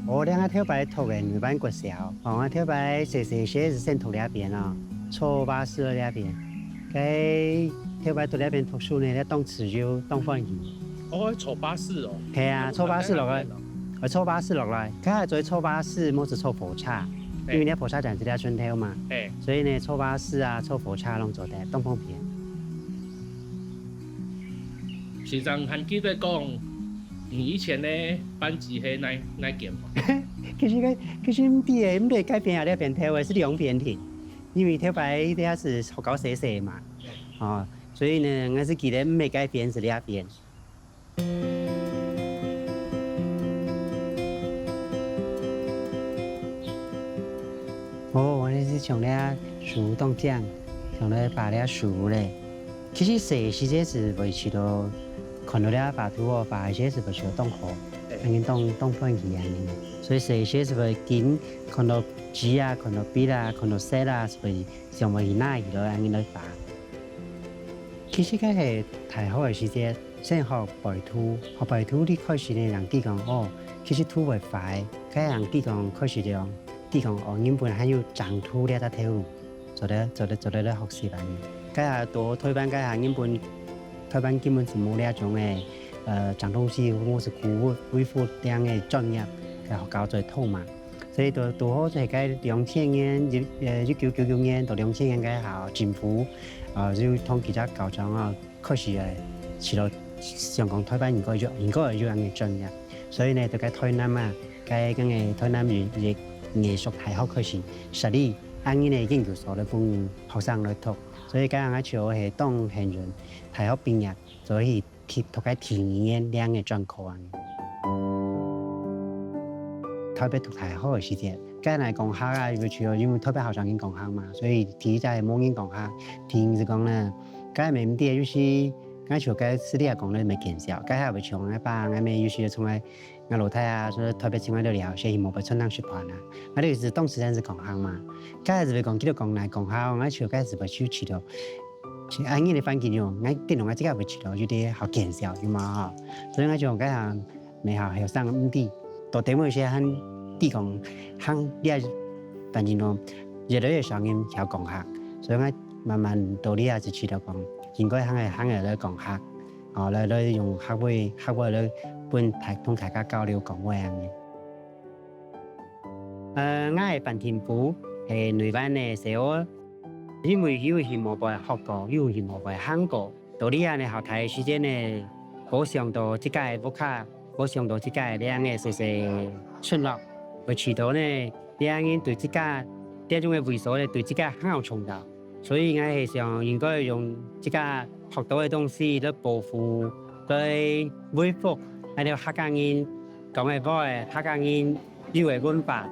我两个跳白头的女班国小，我跳白些是先头那边哦，初八四那边，该跳白头那边读书呢，咧当持久当翻译。哦，坐巴士哦。系啊，初八四落来，我初八四落来，佢系做初八四，冇是初火叉，因为咧火叉站是咧春跳嘛，所以呢初八四啊，初火叉拢做得东方片。先生还记得讲，你以前呢班级系哪件吗？其实唔啲嘅，唔对改变下咧变跳嘅是两边跳，因为跳白啲是学搞写写嘛，哦，所以呢我是记得唔系改变是两边。我是从咧树洞讲，从咧把咧树咧，其实写时间是维持到看到咧把图哦，把些是维持到动好，已经动分起啊呢，所以写些是会见看到 G 啊，看到 B 啦，看到 C 啦，是会上为哪去咯，已经来把。其实佢系太好嘅时间，先学白图，学白图你开始呢，人哋讲哦，其实图会快，佢人哋讲开始讲。啲講哦，原本還有長途咧，得跳舞，做得咧學習班。家下到推班，家下原本推班基本是冇呢一種嘅長途師，我是恢復啲嘅專業嘅學校在套嘛。所以到好就係喺1999年到2000年嘅校政府就同其他校長開始係到香港推班應該係要人嘅專業，所以呢就喺推南啊，喺嘅推南亦。藝術大學開始實力，按呢個研究所咧幫學生來讀，所以家下朝係當現人大學畢業，所以讀嘅體驗兩個專科啊。特別讀大學嘅時節，家下講學啊，因為特別學生已經講學嘛，所以第一就係冇人講學，聽是講咧，家下咪唔啲，有時家朝嘅私底下講咧咪見少，家下咪從一班嘅咪有時從來。我老太啊，说特别喜歡聊聊，些冇被村上學團啊。我哋是當時陣是講行嘛，家下是咪講幾多講來講下，我朝家是咪去吃到，按呢啲番茄用，我電動我自己會吃到，有啲好見笑有嘛哈。所以我就家下未好後生咁啲，到點會些很啲講行啲番茄用，越來越少人要講下，所以我慢慢到呢下就吃到講，應該行嚟嚟講下，來用客位嚟。同大家交流講話嘅。我係范天富，係女班嘅時候，因為有係冇辦法學過，有係冇辦法行過。到呢下呢後台時間呢，我上到這個不卡，我上到這個兩個是村落，會知道呢兩個對這個這種嘅會所呢對這個很有衝突，所以我係想應該用這個學到嘅東西嚟保護，嚟恢復。喺度客家人講嘅話，客家人有嘅文化。